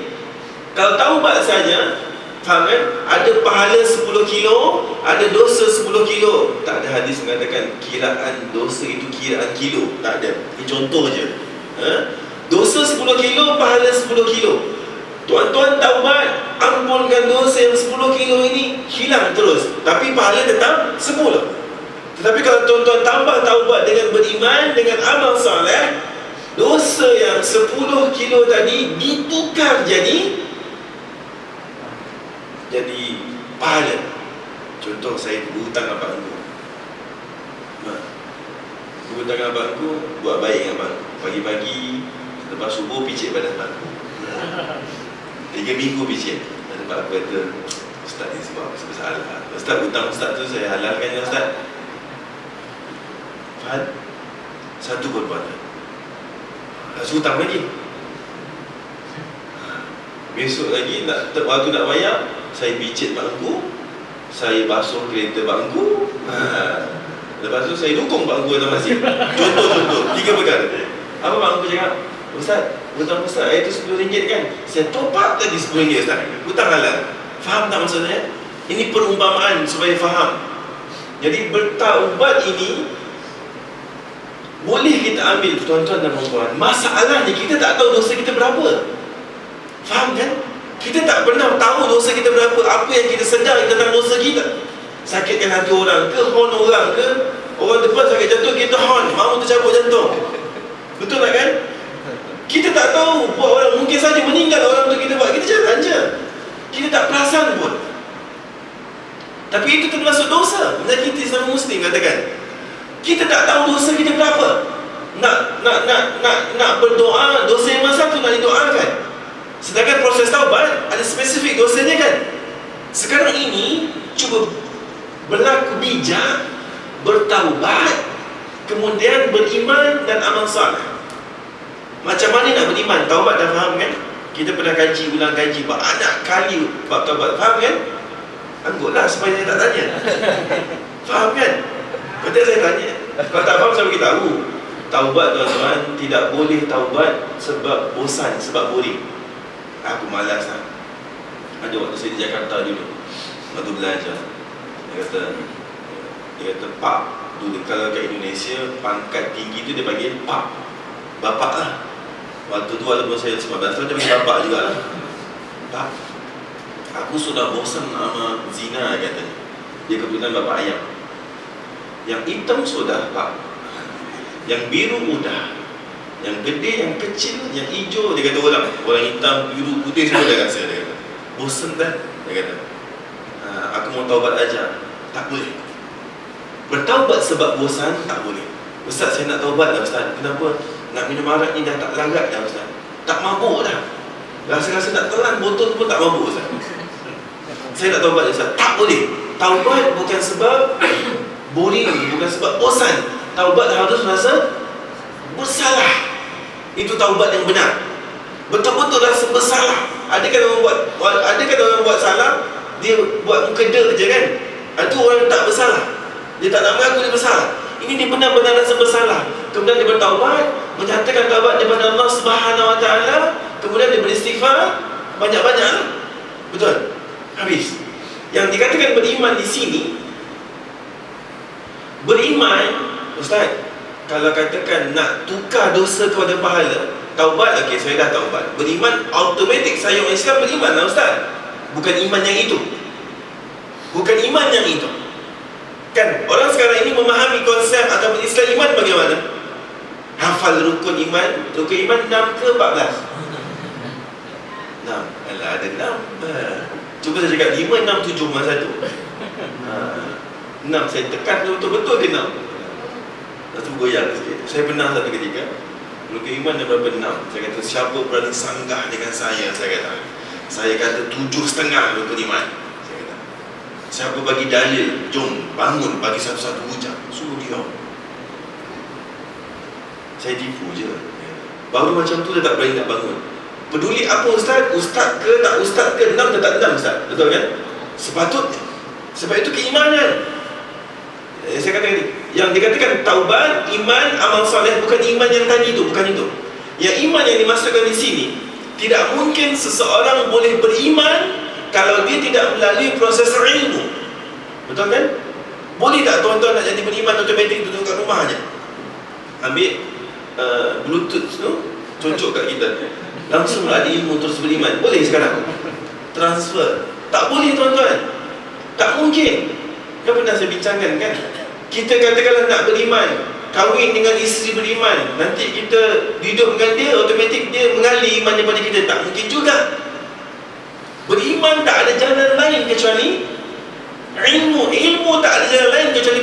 Kalau taubat saja, Faham kan? Ada pahala 10 kilo, ada dosa 10 kilo. Tak ada hadis mengatakan kiraan dosa itu kiraan kilo. Tak ada. Ini contoh je. Dosa 10 kilo, pahala 10 kilo. Tuan-tuan taubat, ampunkan dosa yang 10 kilo ini, hilang terus. Tapi pahala tetap 10. Tetapi kalau tuan-tuan tambah taubat dengan beriman, dengan amal soleh, dosa yang 10 kilo tadi ditukar jadi pahala. Contoh, saya berhutang abangku. Berhutang dengan abangku, buat baik dengan abangku. Pagi-pagi, lepas subuh, picit badan abangku. 3 minggu picit. Lepas aku kata, Ustaz ni sebab salah. Ustaz, hutang Ustaz tu saya halalkan ya Ustaz. Faham? Satu pun pahala. Rasa hutang lagi. Besok lagi, waktu nak bayar, saya picit bangku, saya basuh kereta bangku, lepas tu saya dukung bangku dalam masjid. Contoh 3 perkara. Apa bangku cakap? Ustaz, hutang Ustaz, itu RM10 kan? Saya top up lagi RM10 Ustaz. Hutang halal. Faham tak maksudnya? Ini perumpamaan supaya faham. Jadi bertaubat ini boleh kita ambil, tuan-tuan dan puan-puan. Masalahnya kita tak tahu dosa kita berapa. Faham kan? Kita tak pernah tahu dosa kita berapa. Apa yang kita sedar tentang dosa kita. Sakitkan hati orang ke, horn orang ke, orang depan sakit jantung, kita horn, mahu tercabut jantung. Betul tak kan? Kita tak tahu. Buat orang mungkin saja meninggal orang untuk kita buat. Kita jalan je. Kita tak perasan pun. Tapi itu termasuk dosa. Menyakiti sama Muslim katakan. Kita tak tahu dosa kita berapa. Nak berdoa, dosa yang mana satu nak didoakan. Sedangkan proses taubat ada spesifik dosanya kan. Sekarang ini cuba berlaku bijak, bertaubat, kemudian beriman dan amal soleh. Macam mana nak beriman? Taubat dah faham kan? Kita pernah kaji, ulang kaji banyak kali bab taubat. Faham kan? Anggotlah supaya saya tak tanya. Faham kan? Kata saya tanya. Kalau tak faham saya beritahu. Taubat tuan-tuan, tidak boleh taubat sebab bosan, sebab boring. Aku malas lah. Ada waktu saya di Jakarta dulu, waktu belajar, dia kata Pak, dulu kalau kat Indonesia pangkat tinggi tu dia panggil Pak, Bapak lah. Waktu tu walaupun saya 19 tahun dia panggil Bapak jugalah. Pak, aku sudah bosan sama zina katanya. Dia kebetulan bapa ayam. Yang hitam sudah Pak, yang biru mudah, yang gede, yang kecil, yang hijau. Dia kata orang hitam, biru, putih semua dah rasa. Dia kata bosan dah. Dia kata aku mau taubat aja. Tak boleh. Bertaubat sebab bosan tak boleh. Ustaz, saya nak taubat dah Ustaz. Kenapa? Nak minum arak ni dah tak larat dah Ustaz. Tak mabuk dah. Rasa-rasa nak telan botol pun tak mabuk Ustaz. Saya nak taubat Ustaz. Tak boleh. Taubat bukan sebab boring, bukan sebab bosan. Taubat harus rasa bersalah. Itu taubat yang benar. Betul-betul rasa bersalah. Adakah orang buat salah, dia buat muka dek je kan? Itu orang tak bersalah. Dia tak nak mengaku dia bersalah. Ini dia benar-benar rasa bersalah. Kemudian dia bertaubat, menyatakan taubat daripada Allah Subhanahu Wa Taala. Kemudian dia beristighfar banyak-banyak. Betul? Habis. Yang dikatakan beriman di sini, beriman, Ustaz, kalau katakan nak tukar dosa kepada pahala, taubat, okey, saya dah taubat. Beriman, automatik saya orang Islam beriman lah Ustaz. Bukan iman yang itu. Bukan iman yang itu. Kan, orang sekarang ini memahami konsep ataupun istilah iman bagaimana? Hafal rukun iman. Rukun iman 6 ke 14? 6. Alah, ada 6. Cuba saya cakap 5, 6, 7, 1. 6, saya tekan betul-betul ke 6. Lepas tu goyang sikit. Saya pernah satu ketika rukun iman ada berapa 6. Saya kata, siapa berani sanggah dengan saya? Saya kata 7,5 rukun iman. Saya kata, siapa bagi dalil, jom bangun bagi satu-satu hujah. Suruh diam. Saya tipu je. Baru macam tu dia tak berani nak bangun. Peduli apa Ustaz? Ustaz ke tak Ustaz ke, 6 tetap 6 Ustaz. Betul kan? Sepatutnya. Sebab itu keimanan. Saya kata tadi, yang dikatakan taubat, iman, amal soleh, bukan iman yang tadi itu, bukan itu. Yang iman yang dimasukkan di sini, tidak mungkin seseorang boleh beriman kalau dia tidak melalui proses ilmu. Betul kan? Boleh tak tuan-tuan nak jadi beriman automatik duduk kat rumah je? Ambil bluetooth tu, cocok kat kita, langsung ada ilmu terus beriman. Boleh sekarang? Transfer. Tak boleh tuan-tuan. Tak mungkin. Kan pernah saya bincangkan kan? Kita katakanlah nak beriman, kahwin dengan isteri beriman, nanti kita hidup dengan dia, automatik dia mengalir imannya pada kita. Tak mungkin juga. Beriman tak ada jalan lain kecuali ilmu. Ilmu tak ada jalan lain kecuali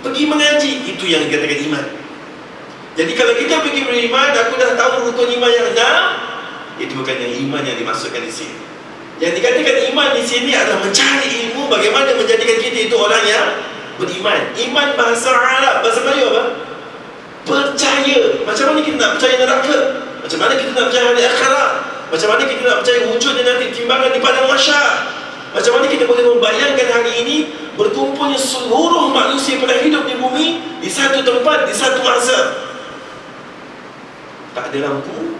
pergi mengaji. Itu yang dikatakan iman. Jadi kalau kita pergi beriman, aku dah tahu rukun iman yang 6, itu bukan yang iman yang dimaksudkan di sini. Yang dikatakan iman di sini adalah mencari ilmu bagaimana menjadikan kita itu orang yang beriman. Iman bahasa Arab, bahasa Melayu apa? Percaya. Macam mana kita nak percaya neraka? Macam mana kita nak percaya hari akhirat? Macam mana kita nak percaya wujudnya nanti timbangan di padang mahsyar? Macam mana kita boleh membayangkan hari ini berkumpulnya seluruh manusia pada hidup di bumi di satu tempat, di satu masa? Tak ada lampu,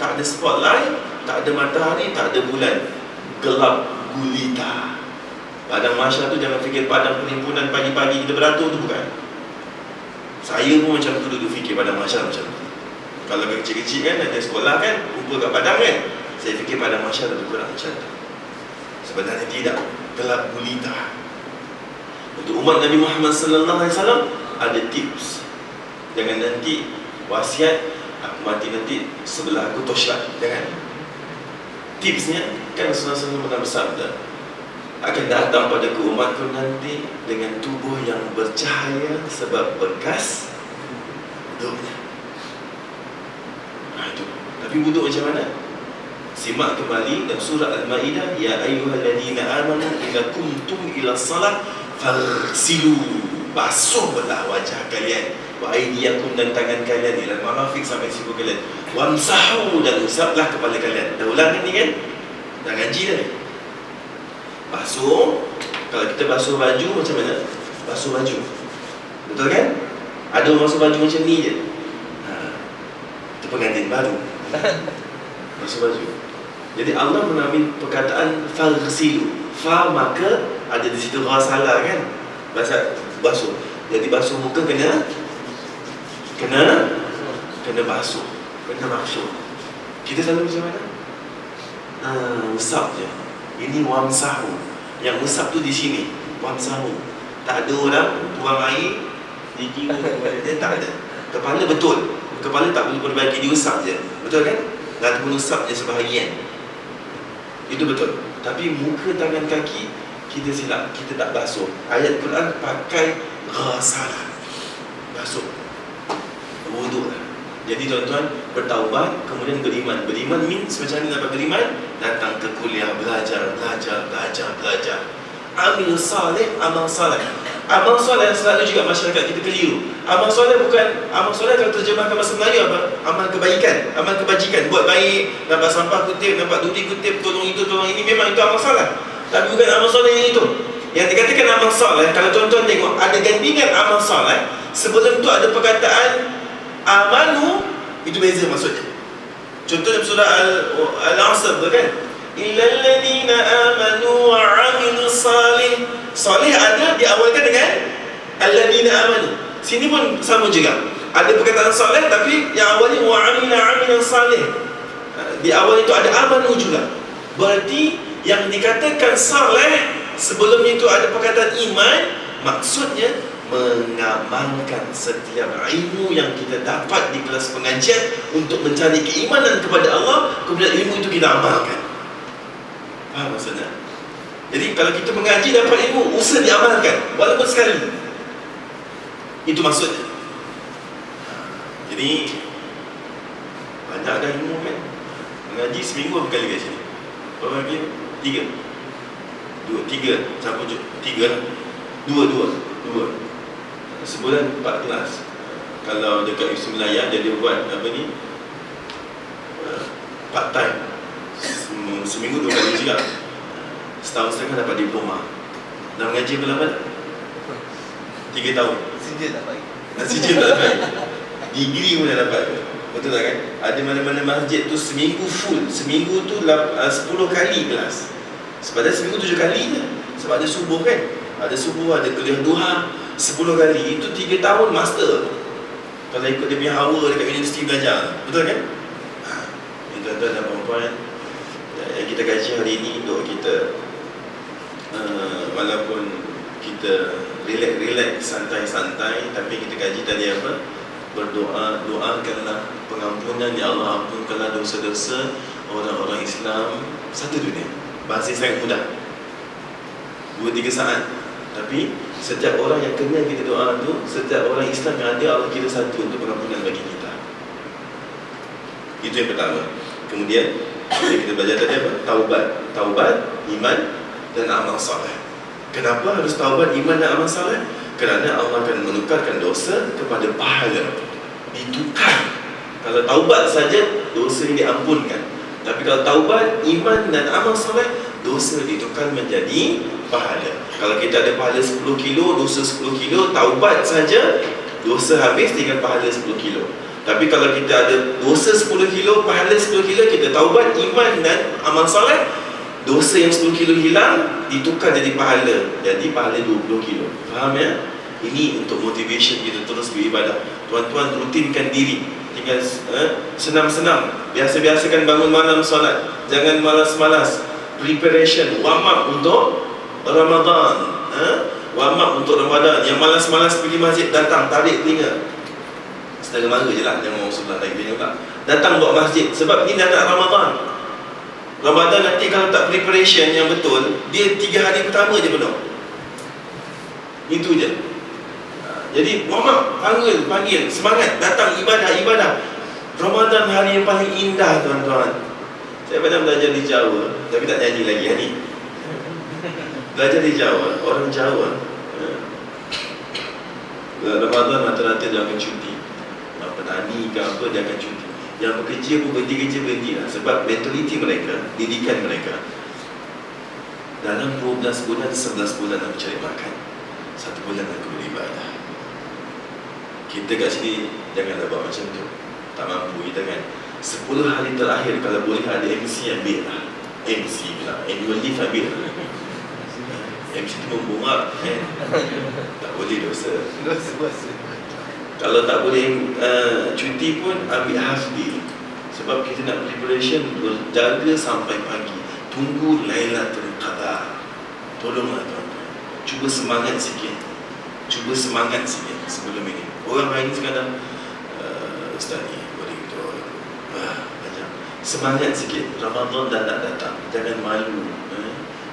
tak ada spotlight, tak ada matahari, tak ada bulan. Gelap gulita. Padang mahsyar tu jangan fikir padang penimbunan pagi-pagi kita beratur tu, bukan. Saya pun macam tu duduk fikir padang mahsyar macam tu. Kalau kecil-kecil kan, ada sekolah kan, kumpul kat padang kan, saya fikir padang mahsyar lebih kurang macam tu. Sebenarnya tidak, gelap gulita. Untuk umat Nabi Muhammad sallallahu alaihi wasallam ada tips. Jangan nanti wasiat aku mati nanti sebelah aku torchlight, jangan. Tipsnya kan Rasulullah SAW pernah bersabda, akan datang padaku umatku nanti dengan tubuh yang bercahaya sebab bekas wuduknya. Itu. Tapi wuduk macam mana? Simak kembali dalam surah Al-Ma'idah, ya ayyuhalladzina amanu idza qumtum ila shalah faghsilu, basuhlah wajah kalian, wa aydiyakum, dan tangan kalian, ila marafiq, sampai siku kalian, wamsahu, dan usaplah kepala kalian. Dah ulang ni kan? Dah ngaji dah ni. Basuh. Kalau kita basuh baju macam mana? Basuh baju, betul kan? Ada orang basuh baju macam ni je, itu pengantin baru. Basuh baju. Jadi Allah mengambil perkataan faghsilu. Fa maka ada di situ ghasalah kan? Basuh. Jadi basuh muka kena basuh, kena basuh. Kita selalu macam mana? Usap je. Ini wamsahu. Yang usap tu di sini, wamsahu. Tak ada orang tuang air gigi dia, tak ada. Kepala betul, kepala tak perlu perbaiki, diusap je, betul kan? Dan pun usap je sebahagian, itu betul. Tapi muka, tangan, kaki kita silap, kita tak basuh. Ayat Quran pakai ghasalah, basuh, wuduk lah. Jadi tuan-tuan, bertaubat kemudian beriman. Beriman means macam mana dapat beriman? Datang ke kuliah, belajar. Amil salih, amal salih. Amal soleh selalu juga masyarakat kita keliru. Amal soleh bukan, amal soleh kalau terjemahkan bahasa Melayu apa? Amal kebaikan, amal kebajikan. Buat baik, nampak sampah kutip, nampak duri kutip, tolong itu, tolong ini, memang itu amal soleh. Tapi bukan amal soleh yang itu. Yang dikatakan amal soleh, kalau tuan-tuan tengok, ada gandingan amal soleh. Sebelum tu ada perkataan amanu, itu beza maksudnya. Contoh dalam surah Al-Asr tu kan, illal ladina amanu wa amilus salih. Salih ada diawalkan dengan alladina amanu. Sini pun sama juga, ada perkataan salih tapi yang awalnya wa amila salih. Di awal itu ada amanu juga. Berarti yang dikatakan salih sebelumnya itu ada perkataan iman. Maksudnya mengamalkan setiap ilmu yang kita dapat di kelas pengajian untuk mencari keimanan kepada Allah, kemudian ilmu itu kita amalkan. Faham maksudnya? Jadi kalau kita mengaji dapat ilmu, usaha diamalkan walaupun sekali. Itu maksudnya. Jadi banyak dah ilmu kan. Mengaji seminggu berkali kat sini. Berapa lagi? 3. 3 campur 3. 2 sebulan 4 kelas. Kalau dekat Wilayah dia buat apa ni, part time, seminggu 2 kali juga. Setahun setengah dapat diploma. Dah mengaji berapa lama? 3 tahun. Sijil tak baik. Sijil tak baik. Degree pun dah dapat. Betul tak kan? Ada mana-mana masjid tu seminggu full. Seminggu tu 10 kali kelas. Sepadahal seminggu 7 kali je. Sebab ada subuh kan, ada subuh, ada kuliah duha 10 kali. Itu 3 tahun master kalau ikut dia punya hawa dekat universiti belajar. Betul kan? Ini tuan-tuan dan puan-puan, yang kita kaji hari ini untuk kita walaupun kita relax, santai-santai, tapi kita kaji tadi apa? Berdoa, doakanlah pengampunan, ya Allah ampunkanlah dosa-dosa orang-orang Islam satu dunia. Bahasa sangat mudah, 2-3 saat. Tapi setiap orang yang kena kita doa tu, setiap orang Islam yang ada, Allah kira satu untuk pengampunan bagi kita. Itu yang pertama. Kemudian kita belajar tadi apa? Taubat, iman dan amal soleh. Kenapa harus taubat, iman dan amal soleh? Kerana Allah akan menukarkan dosa kepada pahala. Ditukar. Kalau taubat saja, dosa ini diampunkan. Tapi kalau taubat, iman dan amal soleh, dosa ditukar menjadi pahala. Kalau kita ada pahala 10 kilo, dosa 10 kilo, taubat saja, dosa habis, tinggal pahala 10 kilo. Tapi kalau kita ada dosa 10 kilo, pahala 10 kilo, kita taubat, iman dan amal soleh, dosa yang 10 kilo hilang, ditukar jadi pahala. Jadi pahala 20 kilo. Faham ya? Ini untuk motivation kita terus beribadah. Tuan-tuan rutinkan diri. Tinggal senam-senam. Biasa-biasakan bangun malam solat. Jangan malas-malas. Preparation, warm up untuk Ramadan. Warm up untuk Ramadan. Yang malas-malas pergi masjid, datang, tarik telinga. Setengah mara je lah, jangan orang sebelah tarik telinga tak. Datang buat masjid. Sebab ini dah nak Ramadan. Ramadan nanti kalau tak preparation yang betul, dia 3 hari pertama je penuh. Itu je. Jadi warm up, panggil, semangat, datang ibadah. Ramadan hari yang paling indah tuan-tuan. Saya pernah belajar di Jawa, tapi tak nyanyi lagi hari ni. Belajar di Jawa, orang Jawa Ramadan rata-rata dia akan cuti. Petani ke apa, dia akan cuti. Yang bekerja pun berhenti lah. Sebab mentaliti mereka, didikan mereka, dalam 12 bulan, 11 bulan aku cari makan, 1 bulan aku beribadah. Kita kat sini janganlah buat macam tu. Tak mampu kita kan. 10 hari terakhir kalau boleh ada MC, ambil lah. MC pula, annual leave ambil lah. MC tu membungak kan. Tak boleh dosa. Kalau tak boleh cuti pun ambil half day. Sebab kita nak preparation, berjaga sampai pagi. Tunggu Lailatul Qadar. Tolonglah tuan-tuan, cuba semangat sikit sebelum ini. Orang lain sekarang Ustaz ni macam semangat sikit. Ramadan dah nak datang. Jangan malu.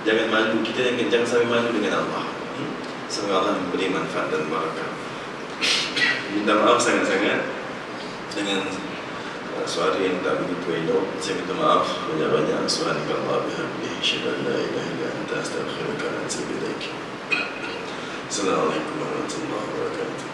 Jangan malu. Kita jangan sampai malu dengan Allah. Semoga Allah memberi manfaat dan barakah. Minta maaf sangat-sangat dengan suara yang tak begitu elok. Saya minta maaf banyak-banyak. Subhanakallah bihamdihi, asyhadu an la ilaha illa anta, astaghfiruka wa atubu ilaik. Assalamualaikum warahmatullahi wabarakatuh.